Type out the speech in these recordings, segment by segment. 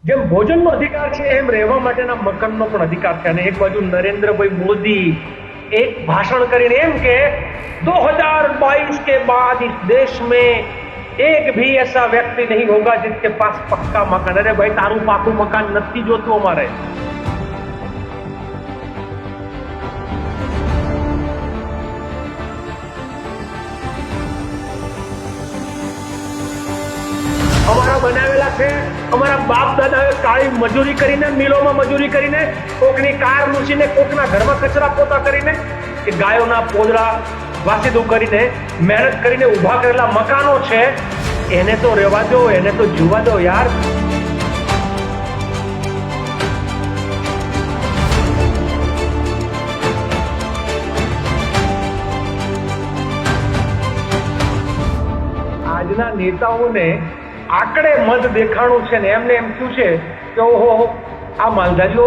જેમ ભોજનનો અધિકાર છે એમ રહેવા માટેના મકાનનો પણ અધિકાર છે। અને એક બાજુ નરેન્દ્રભાઈ મોદી एक भाषण કરીને એમ કે 2022 के बाद इस देश में एक भी ऐसा व्यक्ति नहीं होगा जिसके पास पक्का मकान। अरे भाई तारू पाकू मकान નથી જોતું અમારે। અમારા બનાવેલા છે, અમારા બાપ દાદાએ કાળી મજૂરી કરીને, મિલોમાં મજૂરી કરીને, કોકની કાર લૂસીને, કોકના ઘરમાં કચરા પોતા કરીને, કે ગાયોના પોદળા વાસીદું કરીને મહેનત કરીને ઊભા કરેલા મકાનો છે, એને તો રહેવા દો, એને તો જીવવા દો યાર। આજના નેતાઓને આકડે મત દેખાણું છે ને એમને એમ થયું છે કે ઓહો આ માલધારીઓ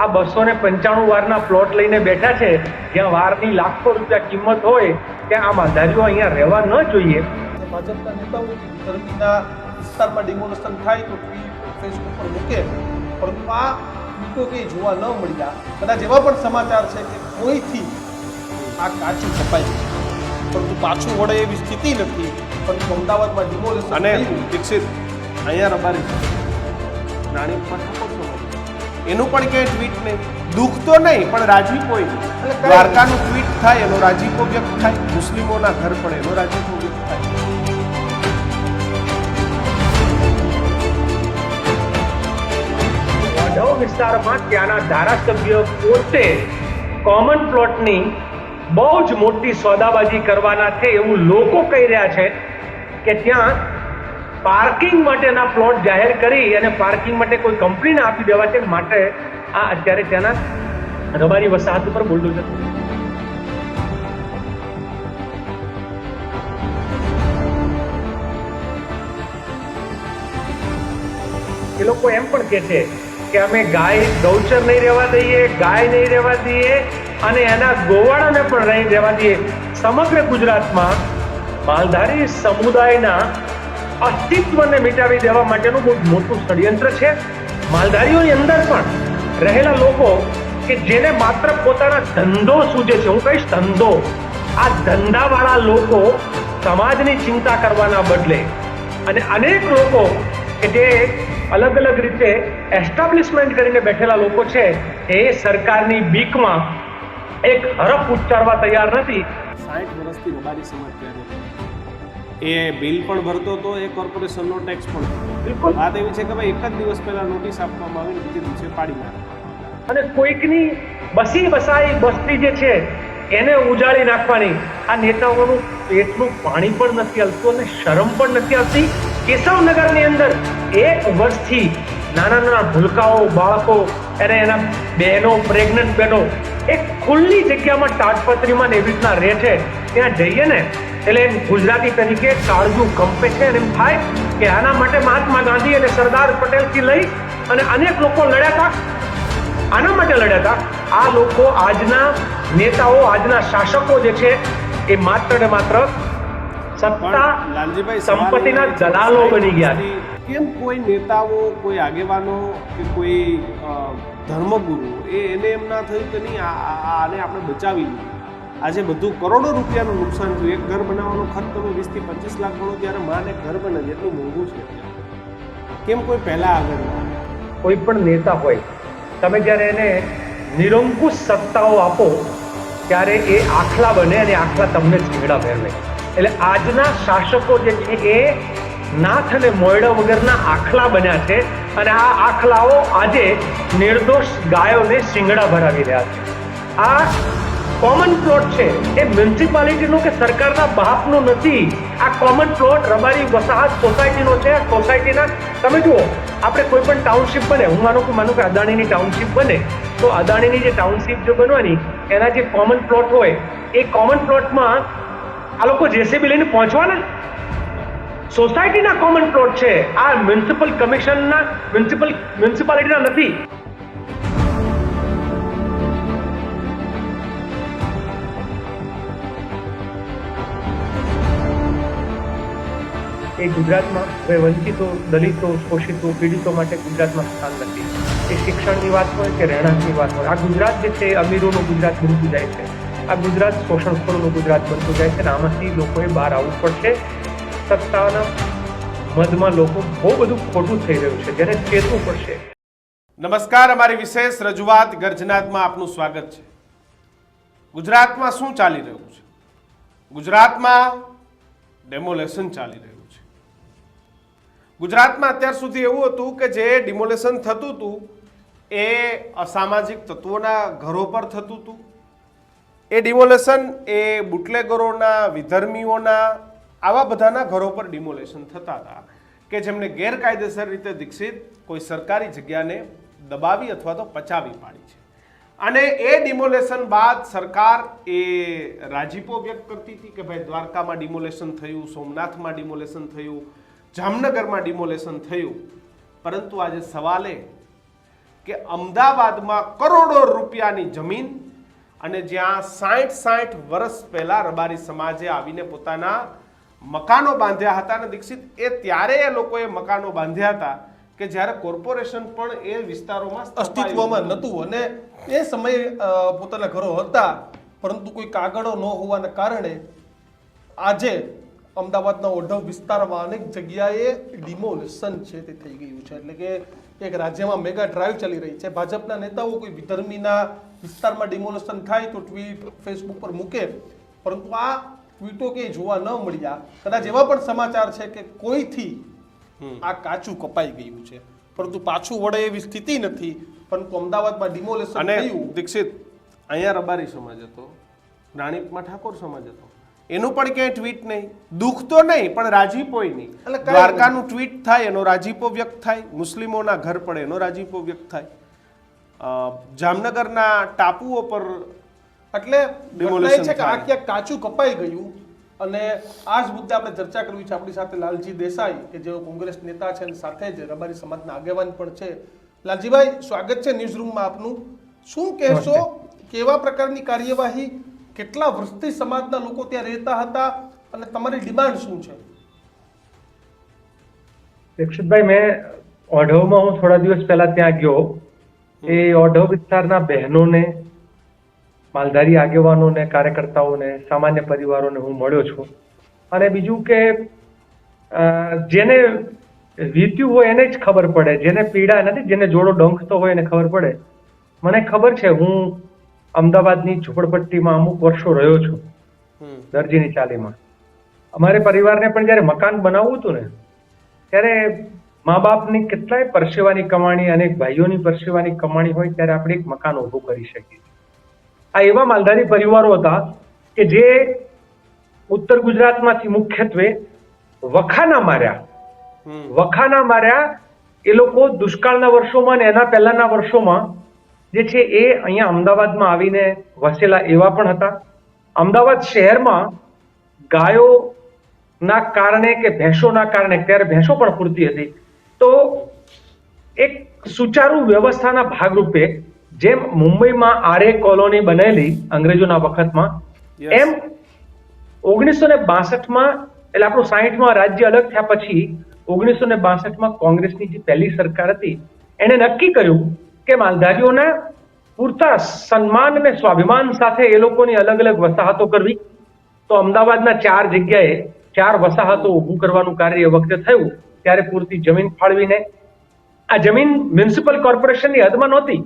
આ 295 વારના પ્લોટ લઈને બેઠા છે, જ્યાં વારની લાખો રૂપિયા કિંમત હોય ત્યાં આ માલધારીઓ અહીંયા રહેવા ન જોઈએ। ભાજપના નેતાઓ ગરમીના વિસ્તારમાં ડિમોલેશન થાય તો ટ્વીટ ફેસબુક પર મૂકે, પરંતુ આ ટ્વીટો કંઈ જોવા ન મળ્યા। કદાચ એવા પણ સમાચાર છે કે કોઈથી આ કાચું કપાય, પરંતુ પાછું વળે એવી સ્થિતિ નથી। પરંતુ અમદાવાદમાં ડિમોલેશન અને દીક્ષિત અહીંયા રબારી નાની પર એનું પણ ક્યાંય ટ્વીટ નહીં, દુઃખ તો નહીં પણ રાજીપો દ્વારકાનું ટ્વીટ થાય એનો રાજીપો વ્યક્ત થાય, મુસ્લિમોના ઘર પણ એનો રાજીપો વ્યક્ત થાય। વાઢવ વિસ્તારમાં ત્યાંના ધારાસભ્ય પોતે કોમન પ્લોટની બહુ જ મોટી સોદાબાજી કરવાના છે એવું લોકો કહી રહ્યા છે કે ત્યાં પાર્કિંગ માટેના પ્લોટ જાહેર કરી અને પાર્કિંગ માટે કોઈ કંપનીને આપી દેવા છે, માટે આ અત્યારે ત્યાંના રબારી વસાહત ઉપર બુલડોઝર એ લોકો એમ પણ કહે છે કે અમે ગૌચર નહીં રહેવા દઈએ, ગાય નહીં રહેવા દઈએ અને એના ગોવાળાને પણ નહીં રહેવા દઈએ। સમગ્ર ગુજરાતમાં માલધારી સમુદાયના અસ્તિત્વને મિટાવી દેવા માટેનું બહુ મોટું ષડયંત્ર છે। માલધારીઓની અંદર પણ રહેલા લોકો કે જેને માત્ર પોતાના ધંધો સૂજે છે, હું કહીશ ધંધો, આ ધંધાવાળા લોકો સમાજની ચિંતા કરવાના બદલે અને અનેક લોકો કે જે અલગ અલગ રીતે એસ્ટાબ્લિશમેન્ટ કરીને બેઠેલા લોકો છે એ સરકારની બીકમાં એક હરફ ઉચ્ચારવા તૈયાર નથી। 60 વર્ષથી રબારી સમાજ ત્યારે એ બિલ પણ ભરતો હતો, એ કોર્પોરેશનનો ટેક્સ પણ બિલકુલ વાત એવી છે કે ભાઈ એક જ દિવસ પહેલા નોટિસ આપવામાં આવી, બીજે દિવસે પાડી નાખવામાં। અને કોઈકની બસી બસાઈ બસ્તી જે છે એને ઉજાળી નાખવાની આ નેતાઓનું પેટનું પાણી પણ નથી હલતું અને શરમ પણ નથી આવતી। કેશવનગરની અંદર 1 વર્ષથી નાના નાના ભૂલકાઓ, બાળકો અને એના બહેનો, પ્રેગ્નન્ટ બહેનો એક ખુલ્લી જગ્યામાં તાડપત્રીમાં એવી રીતના રહે છે, ત્યાં જઈએ ને એટલે ગુજરાતી તરીકે કાળજું કંપે છે અને એમ થાય કે આના માટે મહાત્મા ગાંધી અને સરદાર પટેલથી લઈ અને અનેક લોકો લડ્યા હતા, આના માટે લડ્યા હતા। આ લોકો આજના નેતાઓ, આજના શાસકો જે છે એ માત્ર ને માત્ર સત્તા સંપત્તિના દલાલો બની ગયા। કેમ કોઈ નેતાઓ, કોઈ આગેવાનો કે કોઈ ધર્મગુરુ એને એમ ના થયું કે નહીં આને આપણે બચાવી લઈએ? આજે બધું કરોડો રૂપિયાનું નુકસાન થયું। એક ઘર બનાવવાનો ખર્ચ તમે 20 થી 25 લાખ ગણો ત્યારે માને ઘર બને એટલું મોંઘું છે, કેમ કોઈ પહેલા આગળ ના? કોઈ પણ નેતા હોય, તમે જ્યારે એને નિરંકુશ સત્તાઓ આપો ત્યારે એ આખલા બને અને આખલા તમને ચીંગડા ફેરવે। એટલે આજના શાસકો જે છે એ નાથ અને મોયડા વગરના આખલા બન્યા છે અને આ આખલાઓ આજે નિર્દોષ ગાયોને શિંગડા ભરાવી રહ્યા છે। આ કોમન પ્લોટ છે એ મ્યુનિસિપાલિટીનો કે સરકારના બાપનો નથી। આ કોમન પ્લોટ રબારી વસાહત સોસાયટીનો છે। આ સોસાયટીના તમે જુઓ, આપણે કોઈ પણ ટાઉનશીપ બને, હું માનું કે અદાણીની ટાઉનશીપ બને તો અદાણીની જે ટાઉનશીપ જો બનવાની એના જે કોમન પ્લોટ હોય એ કોમન પ્લોટમાં આ લોકો જેસીબી લઈને પહોંચવાના? સોસાયટીના કોમન પ્લોટ છે, આ મ્યુનિસિપલ કમિશનના મ્યુનિસિપાલિટીના નથી। એ ગુજરાતમાં હવે વંચિતો, દલિતો, શોષિતો, પીડિતો માટે ગુજરાતમાં સ્થાન નથી. એ શિક્ષણની વાત હોય કે રહેણાંકની વાત હોય, આ ગુજરાત જે છે એ અમીરોનું ગુજરાત બનતું જાય છે. આ ગુજરાત શોષણખોરોનું ગુજરાત બનતું જાય છે અને આમાંથી લોકોએ બહાર આવવું પડશે. સત્તાના મધમાં લોકો બહુ બધું ખોટું થઈ રહ્યું છે, જેને ચેતવું પડશે. નમસ્કાર, અમારી વિશેષ રજૂઆત ગર્જનાદમાં આપનું સ્વાગત છે. ગુજરાતમાં શું ચાલી રહ્યું છે? ગુજરાતમાં ડેમોલેશન ચાલી રહ્યું છે. ગુજરાતમાં અત્યાર સુધી એવું હતું કે જે ડિમોલેશન થતું હતું એ અસામાજિક તત્વોના ઘરો પર થતું હતું. એ ડિમોલેશન એ બુટલેગરોના, વિધર્મીઓના, આવા બધાના ઘરો પર ડિમોલેશન થતા હતા કે જેમને ગેરકાયદેસર રીતે દીક્ષિત કોઈ સરકારી જગ્યાને દબાવી અથવા તો પચાવી પાડી છે. અને એ ડિમોલેશન બાદ સરકાર એ રાજીપો વ્યક્ત કરતી હતી કે ભાઈ દ્વારકામાં ડિમોલેશન થયું, સોમનાથમાં ડિમોલેશન થયું, જામનગરમાં ડિમોલેશન થયું. પરંતુ આજે સવાલ એ કે અમદાવાદમાં કરોડો રૂપિયાની જમીન અને જ્યાં 60 વર્ષ પહેલા રબારી સમાજે આવીને પોતાના મકાનો બાંધ્યા હતા અને દીક્ષિત એ ત્યારે એ લોકોએ મકાનો બાંધ્યા હતા કે જ્યારે કોર્પોરેશન પણ એ વિસ્તારોમાં અસ્તિત્વમાં નહોતું અને એ સમયે પોતાના ઘરો હતા, પરંતુ કોઈ કાગળો ન હોવાના કારણે આજે અમદાવાદના ઓઢવ વિસ્તારમાં અનેક જગ્યાએ ડિમોલેશન છે તે થઈ ગયું છે. એટલે કે એક રાજ્યમાં મેગા ડ્રાઈવ ચાલી રહી છે. ભાજપના નેતાઓ કોઈ વિધર્મીના વિસ્તારમાં ડિમોલેશન થાય તો ટ્વીટ ફેસબુક પર મૂકે, પરંતુ આ ટ્વીટો કે જોવા ન મળ્યા. કદાચ એવા પણ સમાચાર છે કે કોઈથી આ કાચું કપાઈ ગયું છે, પરંતુ પાછું વળે એવી સ્થિતિ નથી. પરંતુ અમદાવાદમાં ડિમોલેશન થયું. દીક્ષિત, અહીંયા રબારી સમાજ હતો, રાણીપમાં ઠાકોર સમાજ હતો, એનું પણ ક્યાંય ટ્વીટ નહીં. દુઃખ તો નહીં પણ રાજીપોય નહીં. દ્વારકાનું ટ્વીટ થાય એનો રાજીપો વ્યક્ત થાય, મુસ્લિમોના ઘર પડે એનો રાજીપો વ્યક્ત થાય, જામનગરના ટાપુઓ પર એટલે ડિમોલેશન છે કે આ ક્યાંક કાચું કપાઈ ગયું. અને આ જ મુદ્દે આપણે ચર્ચા કરવી છે. આપણી સાથે લાલજી દેસાઈ કે જેઓ કોંગ્રેસ નેતા છે અને સાથે જ રબારી સમાજના આગેવાન પણ છે. લાલજીભાઈ, સ્વાગત છે ન્યૂઝ રૂમમાં આપનું. શું કહેશો, કેવા પ્રકારની કાર્યવાહી, કેટલા વર્ષથી સમાજના લોકો ત્યાં રહેતા હતા અને તમારી ડિમાન્ડ શું છે? દીક્ષિતભાઈ, મેં ઓઢવમાં હું થોડા દિવસ પહેલા ત્યાં ગયો. એ ઓઢવ વિસ્તારના બહેનોને, માલધારી આગેવાનોને, કાર્યકર્તાઓને, સામાન્ય પરિવારોને હું મળ્યો છું. અને બીજું કે જેને વીત્યું હોય એને જ ખબર પડે, જેને પીડા નથી, જેને જોડો ડંખતો હોય એને ખબર પડે. મને ખબર છે, હું અમદાવાદની ઝૂંપડપટ્ટીમાં અમુક વર્ષો રહ્યો છું, દરજીની ચાલીમાં. અમારે પરિવારને પણ જ્યારે મકાન બનાવવું હતું ને, ત્યારે મા બાપની કેટલાય પરસેવાની કમાણી, અનેક ભાઈઓની પરસેવાની કમાણી હોય ત્યારે આપણે એક મકાન ઊભું કરી શકીએ. આ એવા માલધારી પરિવારો હતા કે જે ઉત્તર ગુજરાતમાંથી મુખ્યત્વે વખાના માર્યા. એ લોકો દુષ્કાળના વર્ષોમાં અને એના પહેલાના વર્ષોમાં જે છે એ અહીંયા અમદાવાદમાં આવીને વસેલા એવા પણ હતા. અમદાવાદ શહેરમાં ગાયોના કારણે કે ભેંસોના કારણે, ત્યારે ભેંસો પણ પૂરતી હતી, તો એક સુચારુ વ્યવસ્થાના ભાગરૂપે જેમ મુંબઈમાં આરે કોલોની બનેલી અંગ્રેજોના વખતમાં, એમ 1962માં, એટલે આપણું 60માં રાજ્ય અલગ થયા પછી 1962માં કોંગ્રેસની જે પહેલી સરકાર હતી એને નક્કી કર્યું કે માલધારીઓના પૂરતા સન્માન અને સ્વાભિમાન સાથે એ લોકોની અલગ અલગ વસાહતો કરવી. તો અમદાવાદના 4 જગ્યાએ 4 વસાહતો ઊભું કરવાનું કાર્ય એ વખતે થયું. ત્યારે પૂરતી જમીન ફાળવીને, આ જમીન મ્યુનિસિપલ કોર્પોરેશનની હદમાં નહોતી.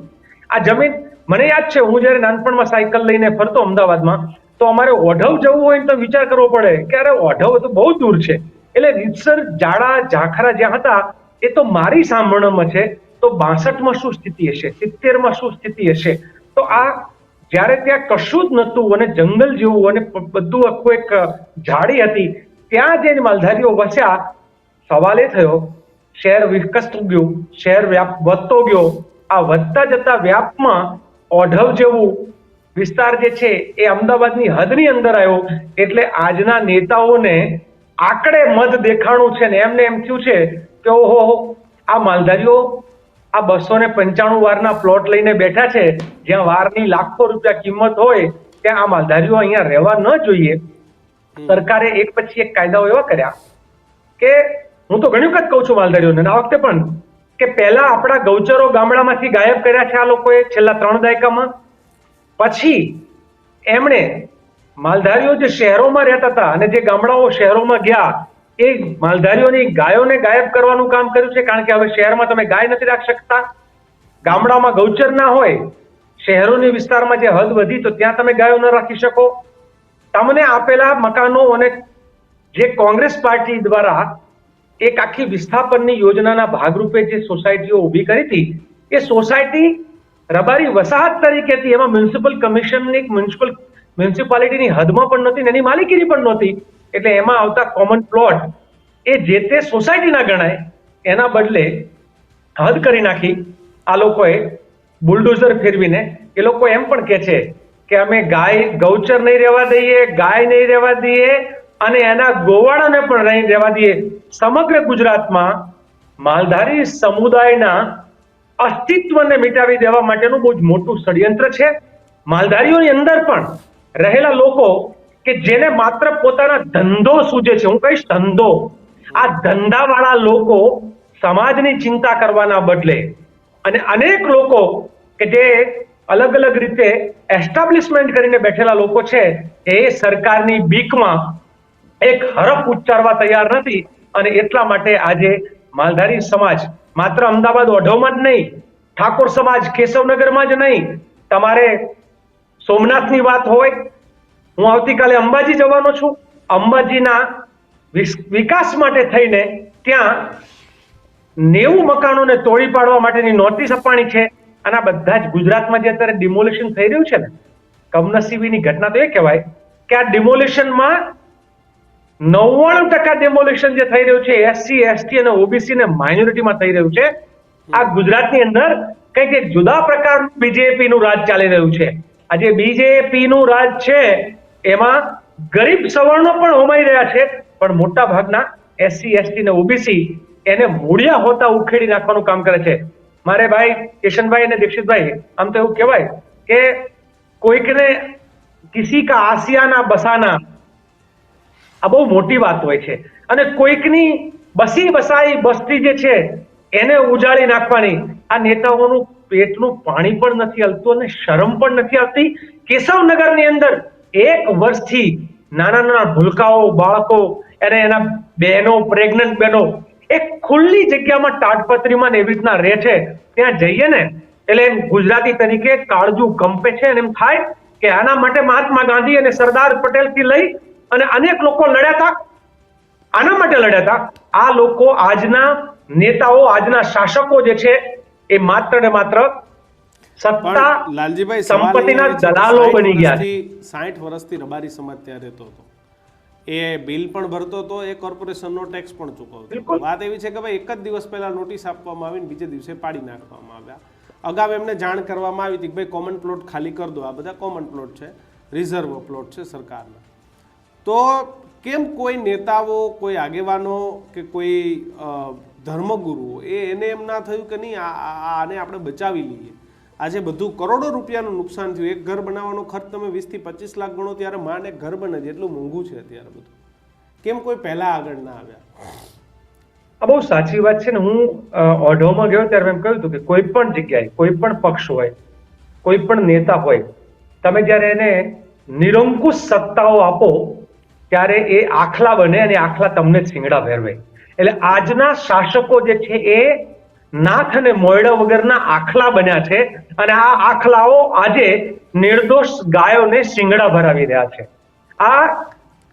આ જમીન, મને યાદ છે, હું જયારે નાનપણમાં સાયકલ લઈને ફરતો અમદાવાદમાં, તો અમારે ઓઢવ જવું હોય તો વિચાર કરવો પડે કે અરે ઓઢવ તો બહુ દૂર છે. એટલે રીતસર જાડા ઝાખરા જ્યાં હતા એ તો મારી સાંભળવામાં છે, તો 62માં શું સ્થિતિ હશે, 70માં શું સ્થિતિ હશે. તો આ જ્યારે ત્યાં કશું જ નહોતું અને જંગલ જેવું અને બધું આખું એક ઝાડી હતી, ત્યાં જે માલધારીઓ વસ્યા, સવાલ એ થયો, શહેર વિકસતું ગયું, શહેર વ્યાપ વધતો ગયો. આ વધતા જતા વ્યાપમાં ઓઢવ જેવું વિસ્તાર જે છે એ અમદાવાદની હદની અંદર આવ્યો. એટલે આજના નેતાઓને આંકડે મધ દેખાણું છે ને એમને એમ થયું છે કે ઓહો, આ માલધારીઓ આ 295 વારના પ્લોટ લઈને બેઠા છે, જ્યાં વારની લાખો રૂપિયા કિંમત હોય, ત્યાં આ માલધારીઓ અહીંયા રહેવા ન જોઈએ. સરકારે એક પછી એક કાયદાઓ એવા કર્યા કે હું તો ઘણી વખત કહું છું માલધારીઓને, આ વખતે પણ, કે પહેલા આપણા ગૌચરો ગામડામાંથી ગાયબ કર્યા છે આ લોકોએ છેલ્લા 3 દાયકામાં. પછી એમણે માલધારીઓ જે શહેરોમાં રહેતા હતા અને જે ગામડાઓ શહેરોમાં ગયા એ માલધારીઓની ગાયોને ગાયબ કરવાનું કામ કર્યું છે. કારણ કે હવે શહેરમાં તમે ગાય નથી રાખી શકતા, ગામડામાં ગૌચર ના હોય, શહેરોની વિસ્તારમાં જે હદ વધી તો ત્યાં તમે ગાયો ન રાખી શકો. તમને આપેલા મકાનો અને જે કોંગ્રેસ પાર્ટી દ્વારા એક આખી વિસ્થાપનની યોજનાના ભાગરૂપે જે સોસાયટીઓ ઊભી કરી હતી, એ સોસાયટી રબારી વસાહત તરીકે હતી. એમાં મ્યુનિસિપલ કમિશનની મ્યુનિસિપાલિટીની હદમાં પણ નહોતી, એની માલિકીની પણ નહોતી. એટલે એમાં આવતા કોમન પ્લોટ એ જે તે સોસાયટીના ગણાય, એના બદલે હદ કરી નાખી આ લોકોએ બુલડોઝર ફેરવીને. એ લોકો એમ પણ કહે છે કે અમે ગૌચર નહીં રહેવા દઈએ, ગાય નહીં રહેવા દઈએ અને એના ગોવાળાને પણ નહીં રહેવા દઈએ. સમગ્ર ગુજરાતમાં માલધારી સમુદાયના અસ્તિત્વને મિટાવી દેવા માટેનું બહુ જ મોટું ષડયંત્ર છે. માલધારીઓની અંદર પણ રહેલા લોકો કે જેને માત્ર પોતાના ધંધો સૂજે છે, હું કહીશ ધંધો, આ ધંધાવાળા લોકો સમાજની ચિંતા કરવાના બદલે અને અનેક લોકો કે જે અલગ અલગ રીતે એસ્ટાબ્લિશમેન્ટ કરીને બેઠેલા લોકો છે, એ સરકારની બીકમાં એક હરફ ઉચ્ચારવા તૈયાર નથી. અને એટલા માટે આજે માલધારી સમાજ માત્ર અમદાવાદ ઓઢવમાં જ નહીં, ઠાકોર સમાજ કેશવનગરમાં જ નહીં, તમારે સોમનાથની વાત હોય, હું આવતીકાલે અંબાજી જવાનો છું, અંબાજીના વિકાસ માટે થઈને ત્યાં 90 મકાનોને તોડી પાડવા માટેની નોટિસ અપાણી છે. અને આ બધા જ ગુજરાતમાં જે અત્યારે ડિમોલિશન થઈ રહ્યું છે ને, કમનસીબીની ઘટના તો એ કહેવાય કે આ ડિમોલિશનમાં 99% ડેમોલિશન જે થઈ રહ્યું છે એસસી, એસટી અને ઓબીસી ને માઇનોરિટીમાં થઈ રહ્યું છે. આ ગુજરાતની અંદર કંઈક એક જુદા પ્રકારનું બીજેપી નું રાજ ચાલી રહ્યું છે. આજે બીજેપી નું રાજ છે એમાં ગરીબ સવર્ણો પણ હોમાઈ રહ્યા છે, પણ મોટા ભાગના એસસી, એસટી ને ઓબીસી એને મૂળિયા હોતા ઉખેડી નાખવાનું કામ કરે છે. મારે ભાઈ કિશનભાઈ અને દીક્ષિતભાઈ, આમ તો એવું કહેવાય કે કોઈકને કિસી કા આસિયાના બસાના આ બહુ મોટી વાત હોય છે. અને કોઈકની બસી બસાઈ બસ્તી જે છે એને ઉજાડી નાખવાની આ નેતાઓનું પેટનું પાણી પણ નથી હલતું અને શરમ પણ નથી આવતી. કેશવનગરની અંદર 1 વર્ષથી નાના નાના ભૂલકાઓ, બાળકો અને એના બહેનો, પ્રેગ્નન્ટ બહેનો એક ખુલ્લી જગ્યામાં તાડપત્રીમાં એવી રીતના રહે છે. ત્યાં જઈએ ને એટલે એમ ગુજરાતી તરીકે કાળજું કંપે છે અને એમ થાય કે આના માટે મહાત્મા ગાંધી અને સરદાર પટેલ થી લઈ અને અનેક લોકો લડ્યા હતા, આના માટે લડ્યા હતા. આ લોકો આજના નેતાઓ, આજના શાસકો જે છે એ માત્ર ને માત્ર સત્તા, લાલજીભાઈ, સંપત્તિના દલાલો બની ગયા છે. 60 વર્ષથી રબારી સમાજ ત્યાં રહેતો હતો, એ બિલ પણ ભરતો હતો, એ કોર્પોરેશનનો ટેક્સ પણ ચૂકવતો. વાત એવી છે કે ભાઈ એક જ દિવસ પહેલા નોટિસ આપવામાં આવી, બીજે દિવસે પાડી નાખવામાં આવ્યા. અગાઉ એમને જાણ કરવામાં આવી હતી કે ભાઈ કોમન પ્લોટ ખાલી કરી દો, આ બધા કોમન પ્લોટ છે, રિઝર્વ પ્લોટ છે સરકારના. તો કેમ કોઈ નેતાઓ, કોઈ આગેવાનો કે કોઈ ધર્મગુરુઓ એને એમ ના થયું કે નહીં આને આપણે બચાવી લઈએ? આજે બધું કરોડો રૂપિયાનું નુકસાન થયું. એક ઘર બનાવવાનો ખર્ચ તમે 20 થી 25 લાખ ગણો ત્યારે માંડ એક ઘર બને છે, એટલું મોંઘું છે અત્યારે બધું. કેમ કોઈ પહેલા આગળ ના આવ્યા? આ બહુ સાચી વાત છે ને. હું ઓઢવમાં ગયો ત્યારે એમ કહ્યું હતું કે કોઈ પણ જગ્યાએ, કોઈ પણ પક્ષ હોય, કોઈ પણ નેતા હોય, તમે જ્યારે એને નિરંકુશ સત્તાઓ આપો ત્યારે એ આખલા બને અને આખલા તમને શિંગડા ફેરવે. એટલે આજના શાસકો જે છે એ નાથ અને મોયડા વગરના આખલા બન્યા છે અને આ આખલાઓ આજે નિર્દોષ ગાયોને શિંગડા ભરાવી રહ્યા છે. આ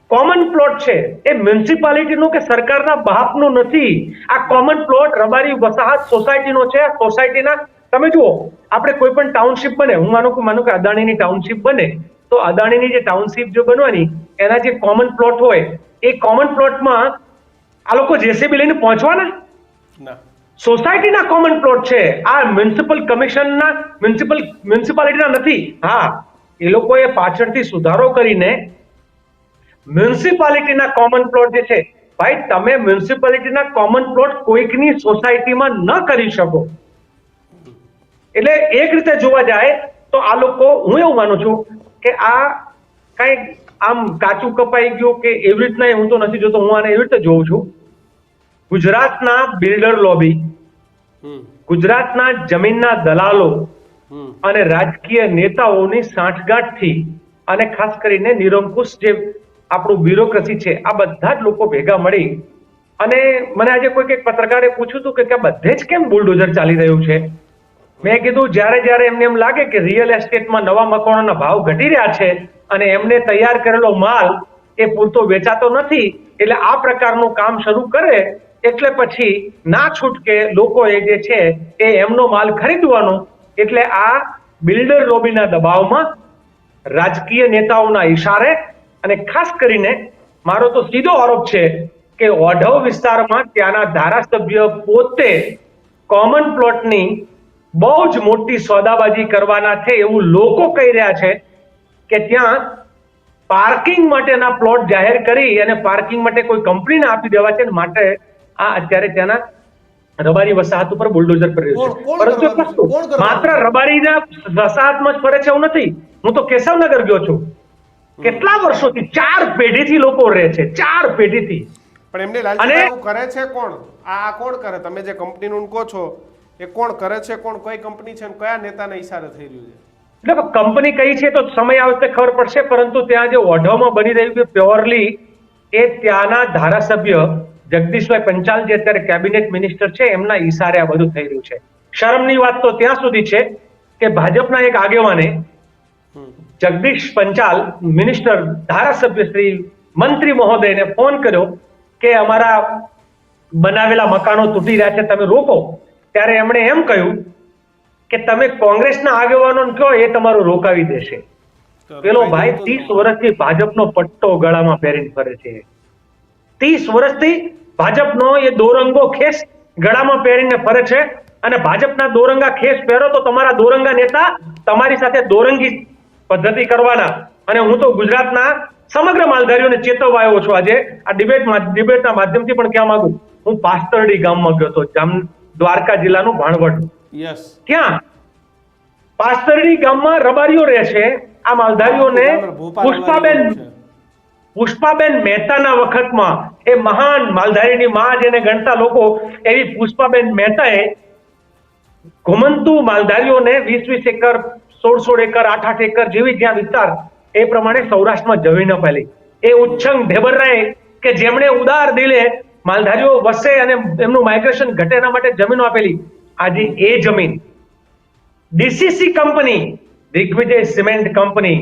કોમન પ્લોટ છે એ મ્યુનિસિપાલિટીનું કે સરકારના બાપનું નથી. આ કોમન પ્લોટ રબારી વસાહત સોસાયટીનો છે. સોસાયટીના તમે જુઓ, આપણે કોઈ પણ ટાઉનશીપ બને, હું માનું કે અદાણીની ટાઉનશીપ બને, તો અદાણીની જે ટાઉનશીપ જો બનવાની એના જે કોમન પ્લોટ હોય એ કોમન પ્લોટમાં આ લોકો જેસીબી લઈને પહોંચવાના ના. સોસાયટીના કોમન પ્લોટ છે, આ મ્યુનિસિપલ કમિશનના મ્યુનિસિપાલિટીના નથી. હા, એ લોકોએ પાછળથી સુધારો કરીને મ્યુનિસિપાલિટીના કોમન પ્લોટ જે છે, ભાઈ તમે મ્યુનિસિપાલિટીના કોમન પ્લોટ કોઈકની સોસાયટીમાં ન કરી શકો. એટલે એક રીતે જોવા જાય તો આ લોકો, હું એવું માનું છું કે આ કઈ આમ કાચું કપાઈ ગયું કે એવી રીતના હું તો નથી જોતો. હું આને એવી રીતે જોઉં છું ગુજરાતના બિલ્ડર લોબી, હમ ગુજરાતના જમીનના દલાલો હમ અને રાજકીય નેતાઓની સાંઠગાંઠથી અને ખાસ કરીને નિરંકુશ જે આપણું બ્યુરોક્રેસી છે, આ બધા જ લોકો ભેગા મળી અને મને આજે કોઈ એક પત્રકારે પૂછ્યું હતું કે આ બધે જ કેમ બુલડોઝર ચાલી રહ્યું છે. મેં કીધું જ્યારે એમને એમ લાગે કે રિયલ એસ્ટેટમાં નવા મકાનોના ભાવ ઘટી રહ્યા છે અને એમને તૈયાર કરેલો માલ એ પૂરતો વેચાતો નથી, એટલે આ પ્રકારનું કામ શરૂ કરે એટલે પછી ના છૂટકે લોકોએ જે છે એ એમનો માલ ખરીદવાનો. એટલે આ બિલ્ડર લોબીના દબાવમાં, રાજકીય નેતાઓના ઈશારે અને ખાસ કરીને મારો તો સીધો આરોપ છે કે ઓઢવ વિસ્તારમાં ત્યાંના ધારાસભ્ય પોતે કોમન પ્લોટની બહુ જ મોટી સોદાબાજી કરવાના છે એવું લોકો કહી રહ્યા છે કે ત્યાં પાર્કિંગ માટેના પ્લોટ જાહેર કરી અને પાર્કિંગ માટે કોઈ કંપનીને આપી દેવા છે, માટે આ અત્યારે ત્યાંના રબારી વસાહત ઉપર બુલડોઝર કરી રહ્યું છે. કોણ પરંતુ કરવાનું છે? કોણ કરવાનું માત્ર છે? રબારીના વસાહતમાં જ ફરે છે એવું નથી. હું તો કેશવનગર ગયો છું, કેટલા વર્ષોથી 4 પેઢીથી લોકો રહે છે, 4 પેઢીથી. પણ એમને લાલજીભાઈ આવું કરે છે કોણ? આ કોણ કરે? તમે જે કંપનીનું કહો છો એ કોણ કરે છે? કોણ, કઈ કંપની છે અને કયા નેતાના ઈશારે થઈ રહ્યું છે? એટલે કંપની કઈ છે તો સમય આવે તો ખબર પડશે, પરંતુ ત્યાં જે ઓઢવમાં બની રહ્યું છે પ્યોરલી એ ત્યાંના ધારાસભ્ય જગદીશભાઈ પંચાલ જે અત્યારે કેબિનેટ મિનિસ્ટર છે એમના ઈશારે આ બધું થઈ રહ્યું છે. શરમની વાત તો ત્યાં સુધી છે કે ભાજપના એક આગેવાને જગદીશ પંચાલ મિનિસ્ટર, ધારાસભ્ય શ્રી, મંત્રી મહોદયને ફોન કર્યો કે અમારા બનાવેલા મકાનો તૂટી રહ્યા છે, તમે રોકો. ત્યારે એમણે એમ કહ્યું કે તમે કોંગ્રેસના આગેવાનોને કહો એ તમારું રોકાવી દેશે. પેલો ભાઈ 30 વર્ષથી ભાજપનો પટ્ટો ગળામાં પહેરીને ફરે છે. 30 વર્ષથી ભાજપનો એ દોરંગો ખેસ ગળામાં પહેરીને ફરે છે અને ભાજપના દોરંગા ખેસ પહેરો તો તમારા દોરંગા નેતા તમારી સાથે દોરંગી પદ્ધતિ કરવાના. અને હું તો ગુજરાતના સમગ્ર માલધારીઓને ચેતવવા આવ્યો છું. આજે આ ડિબેટના માધ્યમથી પણ કહેવા માંગુ, હું પાસ્તરડી ગામમાં ગયો હતો, દ્વારકા જિલ્લાનું ભાણવડ. યસ, ત્યાં પાસ્તરડી ગામમાં રબારીઓ રહે છે. આ માલધારીઓને પુષ્પાબેન મહેતાના વખતમાં, એ મહાન માલધારીની માં જેને ગણતા લોકો, એવી પુષ્પાબેન મહેતાએ ઘુમંતુ માલધારીઓને 20 એકર, 16 એકર, 8 એકર જેવી જ્યાં વિસ્તાર એ પ્રમાણે સૌરાષ્ટ્રમાં જમીન આપેલી. એ ઉચ્છંગ ઢેબરરાય કે જેમણે ઉદાર દિલે માલધારીઓ વસે અને એમનું માઇગ્રેશન ઘટે એના માટે જમીનો આપેલી. આજે એ જમીન DCC company, Digvijay cement company,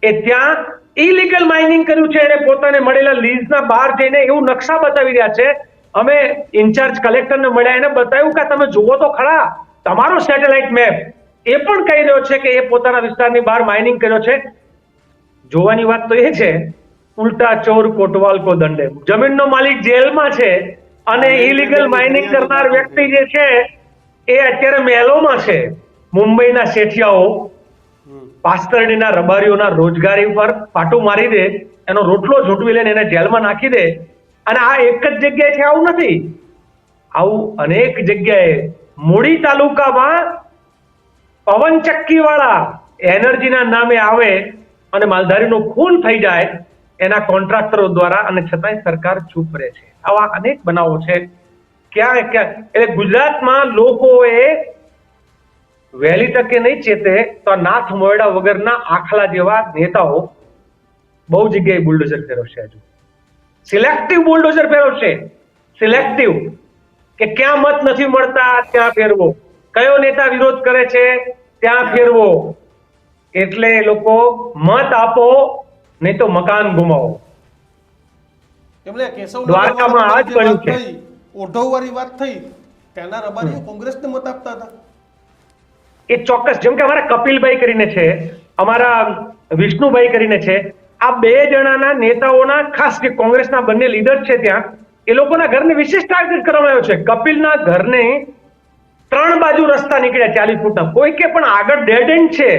એ ત્યાં ઇલીગલ માઇનિંગ કર્યું છે. એને પોતાને મળેલા લીઝના બહાર જઈને એવું નકશા બતાવી રહ્યા છે. અમે ઇન્ચાર્જ કલેક્ટરને મળ્યા, એને બતાવ્યું કે તમે જુઓ તો ખરા તમારો સેટેલાઇટ મેપ. એ પણ કહી રહ્યો છે કે એ પોતાના વિસ્તારની બહાર માઇનિંગ કર્યો છે. જોવાની વાત તો એ છે, ઉલ્ટા ચોર કોટવાલ કો દંડે. જમીનનો માલિક જેલમાં છે અને ઇલીગલ માઇનિંગ કરનાર વ્યક્તિ જે છે એ અત્યારે મહેલોમાં છે. મુંબઈના શેઠિયાઓ પાસ્તરડીના રબારીઓના રોજગારી પર પાટું મારી દે, એનો રોટલો ઝૂંટવી લઈને એને જેલમાં નાખી દે. અને આ એક જ જગ્યાએ છે આવું નથી, આવું અનેક જગ્યાએ. મૂડી તાલુકામાં પવનચક્કી વાળા એનર્જીના નામે આવે અને માલધારીનું ખૂન થઈ જાય એના કોન્ટ્રાક્ટરો દ્વારા, અને છતાંય સરકાર ચૂપ રહે છે. આવા અનેક બનાવો છે. ક્યાં એટલે ગુજરાતમાં લોકોએ વહેલી તકે નહીં ચેતે તો નાથ મોયડા વગરના આખલા જેવા નેતાઓ બહુ જગ્યાએ બુલડોઝર ફેરવશે. હજુ સિલેક્ટિવ બુલડોઝર ફેરવશે, સિલેક્ટિવ, કે ક્યાં મત નથી મળતા ત્યાં ફેરવો, કયો નેતા વિરોધ કરે છે ત્યાં ફેરવો. એટલે એ લોકો મત આપો નહીં તો મકાન ગુમાવો. એમણે કેશવનગર દ્વારકામાં આ જ બન્યું છે. ઓઢવવાળી વાત થઈ, ત્યાંના રબારીઓ કોંગ્રેસને મત આપતા હતા. એ ચોક્કસ, જેમ કે અમારા કપિલભાઈ કરીને છે, અમારા વિષ્ણુભાઈ કરીને છે, આ 2 જણાના નેતાઓના, ખાસ જે કોંગ્રેસના બંને લીડર છે ત્યાં, એ લોકોના ઘરને વિશેષ ટાર્ગેટ કરવામાં આવ્યો છે. કપિલના ઘરને 3 બાજુ રસ્તા નીકળ્યા 40 ફૂટના. કોઈ કે પણ આગળ ડેડ એન્ડ છે.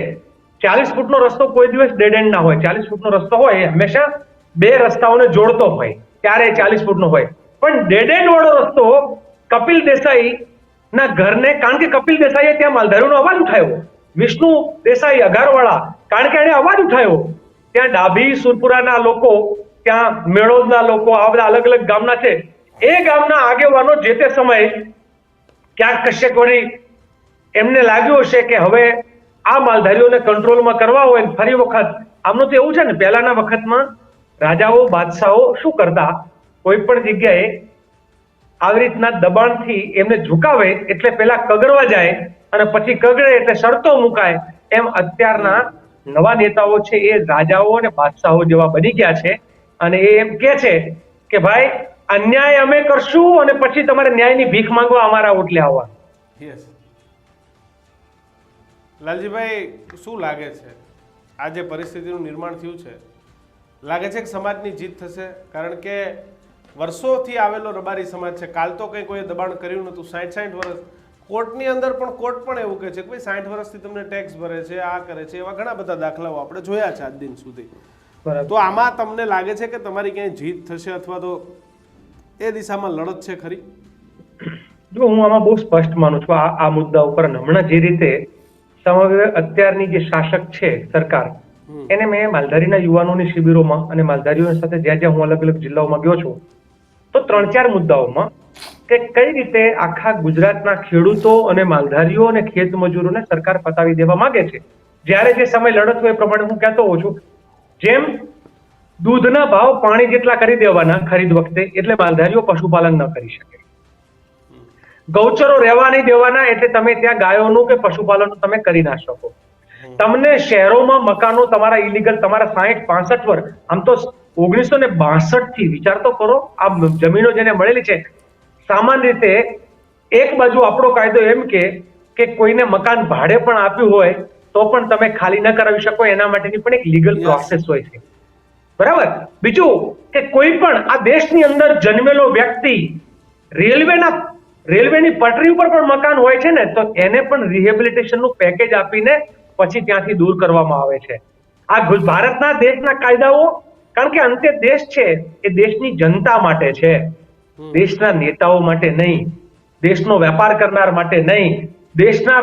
40 ફૂટનો રસ્તો કોઈ દિવસ ડેડ એન્ડ ના હોય. 40 ફૂટનો રસ્તો હોય એ હંમેશા 2 રસ્તાઓને જોડતો હોય, ત્યારે 40 ફૂટનો હોય. પણ ડેડ એન્ડ વાળો રસ્તો કપિલ દેસાઈ ના ઘરને, કારણ કે કપિલ દેસાઈએ ત્યાં માલધારીઓનો અવાજ ઉઠાવ્યો, વિષ્ણુ દેસાઈ અઘારવાળા, કારણ કે એને અવાજ ઉઠાવ્યો. ત્યાં ડાભી, સુરપુરાના લોકો, ત્યાં મેળોદના લોકો, આ બધા અલગ અલગ ગામના છે, એ ગામના આગેવાનો જે તે સમયે ક્યાંક કશેક વળી એમને લાગ્યું હશે કે હવે આ માલધારીઓને કંટ્રોલમાં કરવા હોય ને ફરી વખત આમનું તો એવું છે ને, પહેલાના વખતમાં રાજાઓ બાદશાહો શું કરતા, કોઈ પણ જગ્યાએ આવી રીતના દબાણથી એમને ઝુકાવે એટલે પેલા કગરવા જાય અને પછી કગડે એટલે શરતો મુકાય. એમ અત્યારના નવા નેતાઓ છે એ રાજાઓ અને બાદશાહો જેવા બની ગયા છે અને એ એમ કે છે કે ભાઈ અન્યાય અમે કરશું અને પછી તમારે ન્યાયની ભીખ માંગવા અમારા ઓટલે આવવા. યસ લાલજીભાઈ, શું લાગે છે આ જે પરિસ્થિતિનું નિર્માણ થયું છે, લાગે છે કે સમાજની જીત થશે? કારણ કે વર્ષોથી આવેલો રબારી સમાજ છે. કાલ તો કંઈ કોઈ દબાણ કર્યું નહોતું. 60 વર્ષ કોર્ટની અંદર પણ કોર્ટ પણ એવું કહે છે કે ભાઈ 60 વર્ષથી તમને ટેક્સ ભરે છે, આ કરે છે, એવા ઘણા બધા દાખલાઓ આપણે જોયા છે આજ દિન સુધી. તો આમાં તમને લાગે છે કે તમારી ક્યાંય જીત થશે અથવા તો એ દિશામાં લડત છે ખરી? જો હું આમાં બહુ સ્પષ્ટ માનું છું આ મુદ્દા ઉપર. હમણાં જે રીતે સમગ્ર અત્યારની જે શાસક છે સરકાર, એને મેં માલધારીના યુવાનોની શિબિરોમાં અને માલધારીઓ સાથે જ્યાં જ્યાં હું અલગ અલગ જિલ્લાઓમાં ગયો છું તો 3-4 મુદ્દાઓમાં કે કઈ રીતે આખા ગુજરાતના ખેડૂતો અને માલધારીઓ અને ખેત મજૂરોને સરકાર પતાવી દેવા માંગે છે. જ્યારે જે સમય લડત હોય એ પ્રમાણે હું કહેતો હોઉં છું, જેમ દૂધના ભાવ પાણી જેટલા કરી દેવાના ખરીદ વખતે એટલે માલધારીઓ પશુપાલન ન કરી શકે, ગૌચરો રહેવા નહીં દેવાના એટલે તમે ત્યાં ગાયોનું કે પશુપાલન તમે કરી ના શકો, તમને શહેરોમાં મકાનો તમારા ઇલીગલ તમારા 60-65 વર્ષ, આમ તો 1962 થી વિચાર તો કરો આ જમીનો જેને મળેલી છે. સામાન્ય રીતે એક બાજુ આપણો કાયદો એમ કે કોઈને મકાન ભાડે પણ આપ્યું હોય તો પણ તમે ખાલી ન કરાવી શકો, એના માટેની પણ એક લીગલ પ્રોસેસ હોય છે, બરાબર. બીજું કે કોઈ પણ આ દેશની અંદર જન્મેલો વ્યક્તિ રેલવેની પટરી ઉપર પણ મકાન હોય છે ને તો એને પણ રિહેબિલિટેશનનું પેકેજ આપીને પછી ત્યાંથી દૂર કરવામાં આવે છે. આ ભારતના દેશના કાયદાઓ, કારણ કે અંતે દેશ છે એ દેશની જનતા માટે છે, દેશના નેતાઓ માટે નહીં, દેશનો વેપાર કરનાર માટે નહીં, દેશના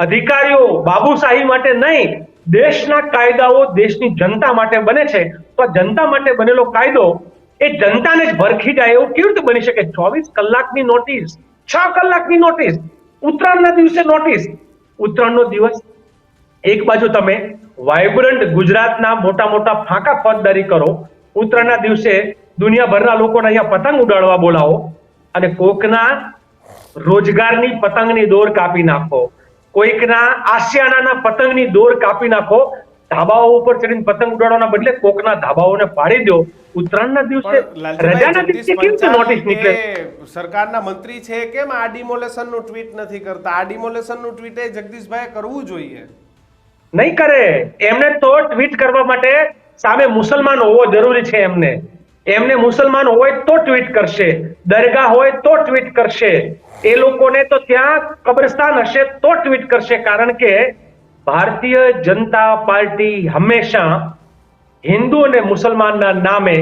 અધિકારીઓ બાબુશાહી માટે નહીં. દેશના કાયદાઓ દેશની જનતા માટે બને છે. તો આ જનતા માટે બનેલો કાયદો એ જનતાને જ ભરખી જાય એવું કેવી રીતે બની શકે? 24 કલાકની નોટિસ, 6 કલાકની નોટિસ, ઉત્તરાયણના દિવસે નોટિસ. ઉત્તરાયણનો દિવસ એક બાજુ તમે વાઇબ્રન્ટ ગુજરાતના મોટા મોટા ફાંકા ફોજદારી કરો, ઉત્તરાયણના દિવસે દુનિયાભરના લોકોને અહીંયા પતંગ ઉડાડવા બોલાવો અને કોકના રોજગારની પતંગની દોર કાપી નાખો, કોઈકના આશિયાનાના પતંગની દોર કાપી નાખો, ધાબાઓ ઉપર ચડીને પતંગ ઉડાડવાના બદલે કોકના ધાબાઓને પાડી દો. ઉત્તરાયણના દિવસે રજાના દિવસે કેવી રીતે નોટિસ નીકળે? સરકારના મંત્રી છે કેમ આ ડિમોલેશનનું ટ્વીટ નથી કરતા? આ ડિમોલેશનનું ટ્વીટ એ જગદીશભાઈ કરવું જોઈએ. નહીં કરે. એમને તો ટ્વીટ કરવા માટે સામે મુસલમાન હોવો જરૂરી છે. એમને મુસલમાન હોય તો ટ્વીટ કરશે, દરગાહ હોય તો ટ્વીટ કરશે, એ લોકોને તો ત્યાં કબ્રસ્તાન હશે તો ટ્વીટ કરશે. કારણ કે ભારતીય જનતા પાર્ટી હંમેશા હિન્દુ અને મુસલમાનના નામે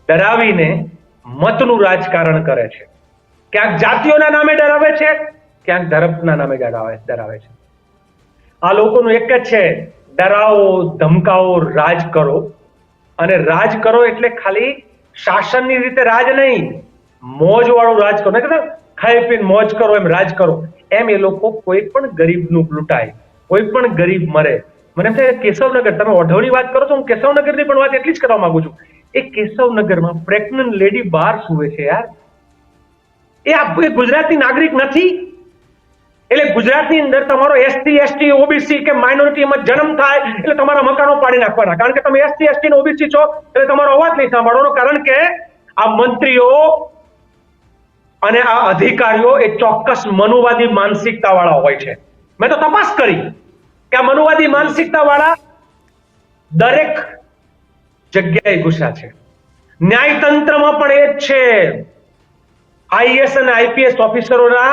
ડરાવીને મતનું રાજકારણ કરે છે. ક્યાંક જાતિઓના નામે ડરાવે છે, ક્યાંક ધર્મના નામે ડરાવે છે. આ લોકોનું એક જ છે, ડરાવો, ધમકાવો, રાજ કરો. અને રાજ કરો એટલે ખાલી શાસનની રીતે રાજ નહીં, મોજ વાળું રાજ કરો. નહીં ખાઈ પીને મોજ કરો એમ રાજ કરો. એમ એ લોકો કોઈ પણ ગરીબનું લૂંટાય, કોઈ પણ ગરીબ મરે. મને એમ થાય કેશવનગર, તમે ઓઢવની વાત કરો છો, હું કેશવનગરની પણ વાત એટલી જ કરવા માંગુ છું. એ કેશવનગરમાં પ્રેગ્નન્ટ લેડી બહાર સુવે છે યાર. એ ગુજરાતની નાગરિક નથી. એટલે ગુજરાતની અંદર તમારો એસસી એસટી ઓબીસી કે માઇનોરિટીમાં જન્મ થાય એટલે તમારા મકાનો પાડી નાખવાના. કારણ કે તમે એસસી એસટી ને ઓબીસી છો એટલે તમારો અવાજ નહીં સાંભળવાનો. કારણ કે આ મંત્રીઓ અને આ અધિકારીઓ એ ચોક્કસ મનુવાદી માનસિકતા વાળા હોય છે. મેં તો તપાસ કરી કે આ મનુવાદી માનસિકતા વાળા દરેક જગ્યાએ ઘૂસ્યા છે. ન્યાયતંત્રમાં પણ એ જ છે. આઈએએસ અને આઈપીએસ ઓફિસરોના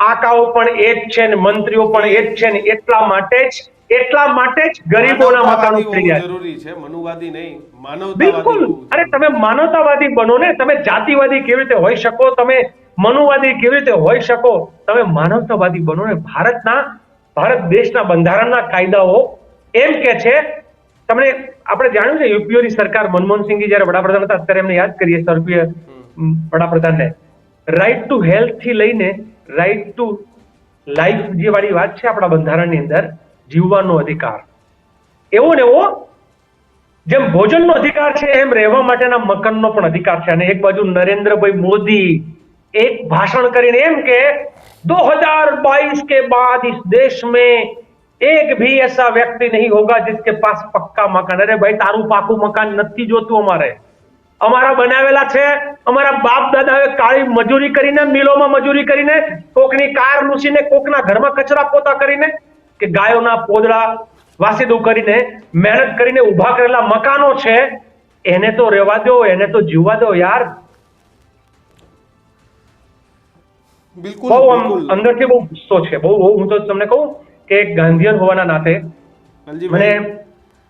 આકાઓ પણ એ જ છે ને મંત્રીઓ પણ એ જ છે ને એટલા માટે જ ગરીબોના મકાનો થઈ ગયા. જરૂરી છે, મનુવાદી નહીં, માનવતાવાદી. બિલકુલ. અરે તમે માનવતાવાદી બનો ને, તમે જાતિવાદી કેવી રીતે હોઈ શકો, તમે મનુવાદી કેવી રીતે હોઈ શકો, તમે માનવતાવાદી બનો ને. ભારત દેશના બંધારણના કાયદાઓ એમ કે છે, તમને આપણે જાણ્યું છે યુપીઓની સરકાર મનમોહનસિંહજી જયારે વડાપ્રધાન હતા ત્યારે એમને યાદ કરીએ સર્બીય વડાપ્રધાનને રાઈટ ટુ હેલ્થ થી લઈને રાઈટ ટુ લાઈફ જે વાળી વાત છે આપણા બંધારણની અંદર, જીવવાનો અધિકાર, એવો ને એવો જેમ ભોજનનો અધિકાર છે એમ રહેવા માટેના મકાનનો પણ અધિકાર છે. અને એક બાજુ નરેન્દ્રભાઈ મોદી એક ભાષણ કરીને એમ કે 2022 के बाद इस देश में एक भी ऐसा व्यक्ति नहीं होगा जिसके पास पक्का मकान. अरे भाई, ताરું પાકું મકાન નથી જોતું અમારે. અમારા બનાવેલા છે, અમારા બાપ દાદાએ કાળી મજૂરી કરીને, મિલોમાં મજૂરી કરીને, કોકની કાર લૂસીને, કોકના ઘરમાં કચરા પોતા કરીને, કે ગાયોના પોદળા વાસીદું કરીને મહેનત કરીને ઊભા કરેલા મકાનો છે, એને તો રહેવા દો, એને તો જીવવા દો યાર. બિલકુલ બહુ આમ અંદરથી બહુ ગુસ્સો છે. બહુ હું તો તમને કહું કે એક ગાંધીયન હોવાના નાતે મને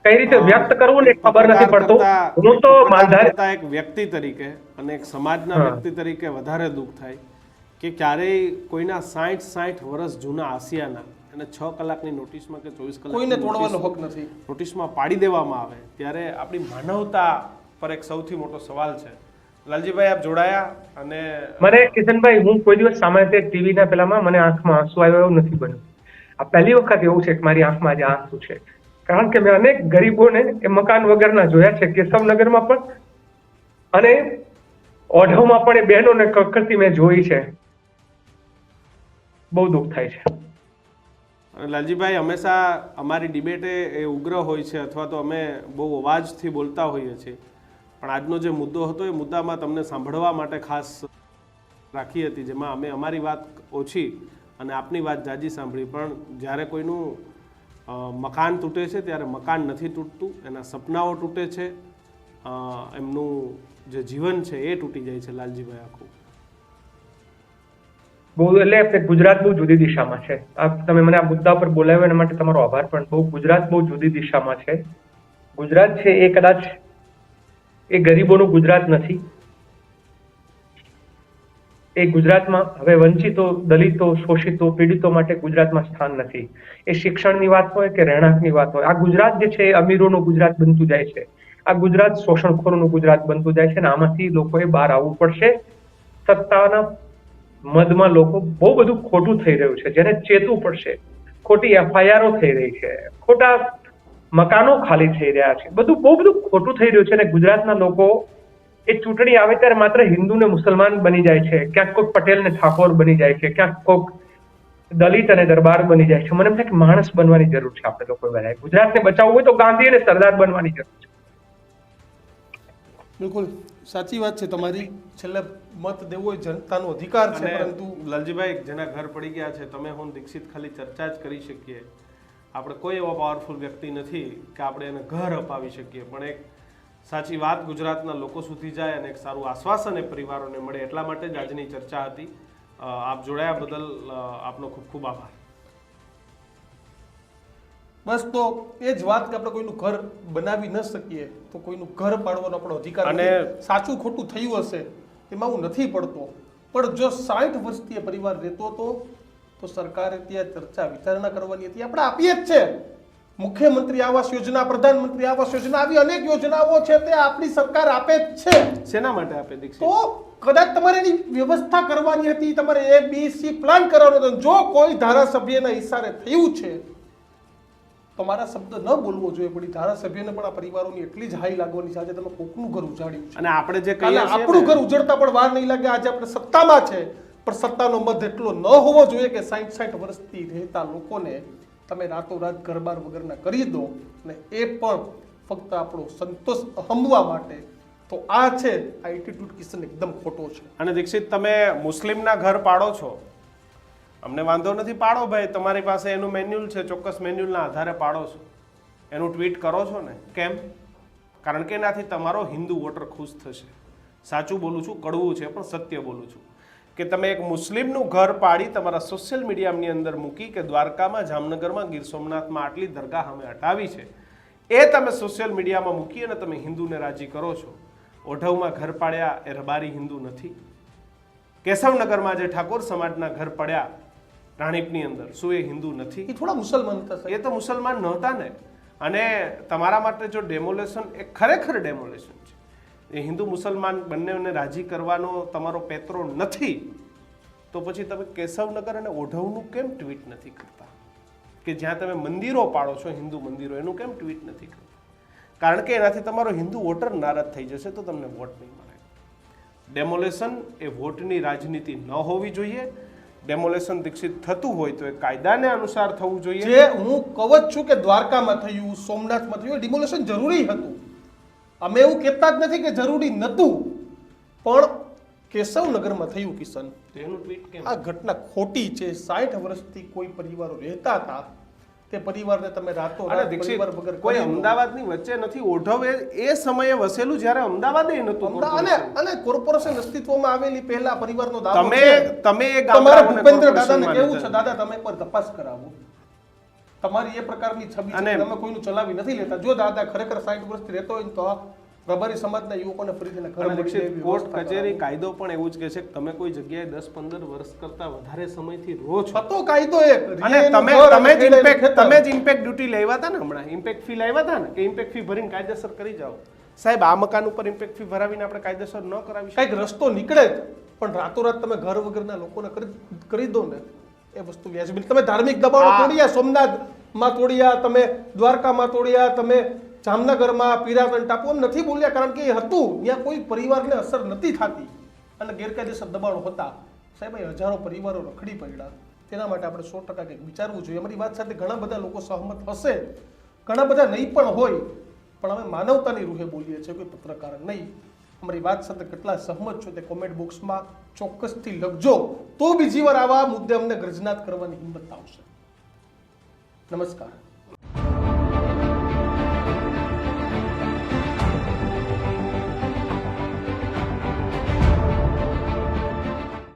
કઈ રીતે વ્યક્ત કરવું ને ખબર નથી પડતું. હું તો માલધારી એક વ્યક્તિ તરીકે અને એક સમાજના વ્યક્તિ તરીકે વધારે દુઃખ થાય કે ક્યારેય કોઈના 60 વર્ષ જૂના આસિયાના અને 6 કલાકની નોટિસમાં કે 24 કલાક કોઈને તોડવાનો હક નથી, નોટિસમાં પાડી દેવામાં આવે ત્યારે આપણી માનવતા પર એક સૌથી મોટો સવાલ છે. લાલજીભાઈ, આપ જોડાયા અને મને કિશનભાઈ, હું કોઈ દિવસ સામાન્ય રીતે ટીવીના પેલામાં મને આંખમાં આંસુ આવ્યો એવું નથી બન્યું. આ પહેલી વખત એવું છે કે મારી આંખમાં આજે આંસુ છે, કારણ કે મેં અનેક ગરીબોને એ મકાન વગરના જોયા છે, કેશવનગરમાં પણ અને ઓઢવમાં પણ એ બહેનોને કકડતી મેં જોઈ છે. બહુ દુઃખ થાય છે. લાલજીભાઈ, હંમેશા અમારી ડિબેટે એ ઉગ્ર હોય છે અથવા તો અમે બહુ અવાજથી બોલતા હોઈએ છીએ, પણ આજનો જે મુદ્દો હતો એ મુદ્દામાં તમને સાંભળવા માટે ખાસ રાખી હતી, જેમાં અમે અમારી વાત ઓછી અને આપની વાત જાજી સાંભળી. પણ જ્યારે કોઈનું મકાન તૂટે છે ત્યારે મકાન નથી તૂટતું, એના સપનાઓ તૂટે છે, એમનું જે જીવન છે એ તૂટી જાય છે. લાલજીભાઈ, આખું બહુ એટલે ગુજરાત બહુ જુદી દિશામાં છે. તમે મને આ મુદ્દા પર બોલાવ્યો એના માટે તમારો આભાર. પણ ગુજરાત બહુ જુદી દિશામાં છે. ગુજરાત છે એ કદાચ એ ગરીબોનું ગુજરાત નથી. એ ગુજરાતમાં હવે વંચિતો, દલિતો, શોષિતો, પીડિતો માટે ગુજરાતમાં સ્થાન નથી. એ શિક્ષણની વાત હોય કે રહેણાંકની વાત હોય, આ ગુજરાત જે છે એ અમીરોનું ગુજરાત બનતું જાય છે. આ ગુજરાત શોષણખોરોનું ગુજરાત બનતું જાય છે. અને આમાંથી લોકોએ બહાર આવવું પડશે. સત્તાના મદમાં લોકો બહુ બધું ખોટું થઈ રહ્યું છે, જેને ચેતવું પડશે. ખોટી એફઆઈઆરો થઈ રહી છે, ખોટા મકાનો ખાલી થઈ રહ્યા છે, બહુ બધું ખોટું થઈ રહ્યું છે. અને ગુજરાતના લોકો એ ચૂંટણી આવે ત્યારે માત્ર હિન્દુ ને મુસલમાન બની જાય છે, ક્યાંક કોઈક પટેલ ને ઠાકોર બની જાય છે, ક્યાંક કોઈક દલિત અને દરબાર બની જાય છે. મને એમ થાય કે માણસ બનવાની જરૂર છે. આપણે લોકો બધાએ ગુજરાતને બચાવવું હોય તો ગાંધી અને સરદાર બનવાની જરૂર છે. બિલકુલ સાચી વાત છે તમારી. છેલ્લે મત દેવો એ જનતાનો અધિકાર છે, પરંતુ લાલજીભાઈ, જેના ઘર પડી ગયા છે, તમે હું દીક્ષિત ખાલી ચર્ચા જ કરી શકીએ. આપણે કોઈ એવો પાવરફુલ વ્યક્તિ નથી કે આપણે એને ઘર અપાવી શકીએ, પણ એક સાચી વાત ગુજરાતના લોકો સુધી જાય અને એક સારું આશ્વાસન એ પરિવારોને મળે, એટલા માટે જ આજની ચર્ચા હતી. આપ જોડાયા બદલ આપનો ખૂબ ખૂબ આભાર. બસ તો એ જ વાત કે આપણે કોઈનું ઘર બનાવી ન શકીએ તો કોઈનું ઘર પાડવાનો આપણો અધિકાર અને નથી. સાચું ખોટું થયું હશે એમાં હું નથી પડતો, પણ જો 60 વર્ષથી પરિવાર રહેતો હતો તો સરકારે ત્યાં ચર્ચા વિચારણા કરવાની હતી. આપણે આપીએ જ છે. મુખ્યમંત્રી આવાસ યોજના, પ્રધાનમંત્રી આવાસ યોજના, આવી અનેક યોજનાઓ છે તે આપણી સરકાર આપે જ છે. શેના માટે આપે દીક્ષિત? તો કદાચ તમારે એની વ્યવસ્થા કરવાની હતી, તમારે ABC પ્લાન કરવાનો હતો. જો કોઈ ધારાસભ્યના ઈશારે થયું છે તો મારા શબ્દ ન બોલવો જોઈએ, પણ ધારાસભ્યને પણ આ પરિવારોની એટલી જ હાઈ લાગવાની છે. આજે તમે કોકનું ઘર ઉજાડ્યું છે અને આપણે જે કાલે આપણું ઘર ઉજળતા પણ વાર નહીં લાગે. આજે આપણે સત્તામાં છે, પણ સત્તાનો મત એટલો ન હોવો જોઈએ કે 60 વર્ષથી રહેતા લોકોને તમે રાતોરાત ઘરબાર વગરના કરી દો, અને એ પણ ફક્ત આપણો સંતોષ હંબવા માટે. તો આ છે આ એટીટ્યુડ કિશન એકદમ ખોટો છે. અને દીક્ષિત, તમે મુસ્લિમના ઘર પાડો છો, અમને વાંધો નથી, પાડો ભાઈ. તમારી પાસે એનું મેન્યુઅલ છે, ચોક્કસ મેન્યુઅલના આધારે પાડો છો, એનું ટ્વીટ કરો છો ને. કેમ? કારણ કે એનાથી તમારો હિન્દુ વોટર ખુશ થશે. સાચું બોલું છું, કડવું છે પણ સત્ય બોલું છું કે તમે એક મુસ્લિમનું ઘર પાડી તમારા સોશિયલ મીડિયાની અંદર મૂકી કે દ્વારકામાં, જામનગરમાં, ગીર સોમનાથમાં આટલી દરગાહ અમે હટાવી છે, એ તમે સોશિયલ મીડિયામાં મૂકી અને તમે હિન્દુને રાજી કરો છો. ઓઢવમાં ઘર પાડ્યા એ રબારી હિન્દુ નથી. કેશવનગરમાં જે ઠાકોર સમાજના ઘર પડ્યા રાણીપની અંદર, શું એ હિન્દુ નથી? એ થોડા મુસલમાન હતા. એ તો મુસલમાન નહોતા ને. અને તમારા માટે જો ડેમોલેશન એ ખરેખર ડેમોલેશન છે, એ હિન્દુ મુસલમાન બંનેને રાજી કરવાનો તમારો પેત્રો નથી, તો પછી તમે કેશવનગર અને ઓઢવનું કેમ ટ્વીટ નથી કરતા? કે જ્યાં તમે મંદિરો પાડો છો, હિન્દુ મંદિરો, એનું કેમ ટ્વીટ નથી કરતા? કારણ કે એનાથી તમારો હિન્દુ વોટર નારાજ થઈ જશે, તો તમને વોટ નહીં મળે. ડેમોલેશન એ વોટની રાજનીતિ ન હોવી જોઈએ. ડેમોલેશન દીક્ષિત થતું હોય તો એ કાયદાને અનુસાર થવું જોઈએ. જે હું કહું જ છું કે દ્વારકામાં થયું, સોમનાથમાં થયું, ડિમોલેશન જરૂરી હતું. અમે એવું કહેતા જ નથી કે જરૂરી નહોતું, પણ કેશવનગરમાં થયું કિશન. તો એનું ટ્વીટ કેમ? આ ઘટના ખોટી છે. 60 વર્ષથી કોઈ પરિવારો રહેતા હતા, તે પરિવારને તમે રાતો અને રાત દીક્ષિત પરિવાર વગર કોઈ કરી દો. અમદાવાદની વચ્ચે નથી. ઓઢવ એ સમયે વસેલું જ્યારે અમદાવાદ નહોતું. અને કોર્પોરેશન અસ્તિત્વમાં આવેલી પહેલા પરિવારનો દાવો તમે છે. તમે એ તમારે ગામડાઓને ભૂપેન્દ્ર દાદાને corporationમાં કેવું લીધા. છે, દાદા તમે પર તપાસ કરાવો. તમારી એ પ્રકારની છબી છે અને કે તમે કોઈનું ચલાવી નથી લેતા. જો દાદા ખરેખર 60 વર્ષથી રહેતો હોય ને તો આ પ્રભારી સમાજના યુવકોને ફરીથી ઘર અને મળી દીક્ષિત જાય એવી કોર્ટ વ્યવસ્થા કચેરી કરાવો. કાયદો પણ એવું જ કહે છે કે તમે કોઈ જગ્યાએ 10-15 વર્ષ કરતા વધારે સમયથી રહો છો હતો કાયદો એક અને રીએનું તમે ઘર તમે અને જ ઇમ્પેક્ટ ખેતર. તમે જ ઇમ્પેક્ટ ડ્યુટી લેવા હતા ને, હમણાં ઇમ્પેક્ટ ફી લાવ્યા હતા ને, કે ઇમ્પેક્ટ ફી ભરીને કાયદેસર કરી જાઓ. સાહેબ, આ મકાન ઉપર ઇમ્પેક્ટ ફી ભરાવીને આપણે કાયદેસર ન કરાવી શકીએ? કંઈક રસ્તો નીકળે જ, પણ રાતોરાત તમે ઘર વગરના લોકોને કરી દો ને, એ વસ્તુ વ્યાજબી. તમે ધાર્મિક દબાણો તોડ્યા, સોમનાથમાં તોડ્યા, તમે દ્વારકામાં તોડ્યા, તમે જામનગરમાં પીરાતન ટાપુ એમ નથી બોલ્યા, કારણ કે એ હતું ત્યાં કોઈ પરિવારને અસર નથી થતી અને ગેરકાયદેસર દબાણો હતા. સાહેબ, એ હજારો પરિવારો રખડી પડ્યા. તેના માટે આપણે 100% કંઈક વિચારવું જોઈએ. અમારી વાત સાથે ઘણા બધા લોકો સહમત હશે, ઘણા બધા નહીં પણ હોય, પણ અમે માનવતાની રૂહે બોલીએ છીએ, કોઈ પત્રકાર નહીં. અમારી વાત સાથે કેટલા સહમત છો તે કોમેન્ટ બોક્સમાં ચોક્કસથી લખજો, તો બીજી વાર આવા મુદ્દે અમને ગર્જનાત કરવાની હિંમત આવશે. નમસ્કાર.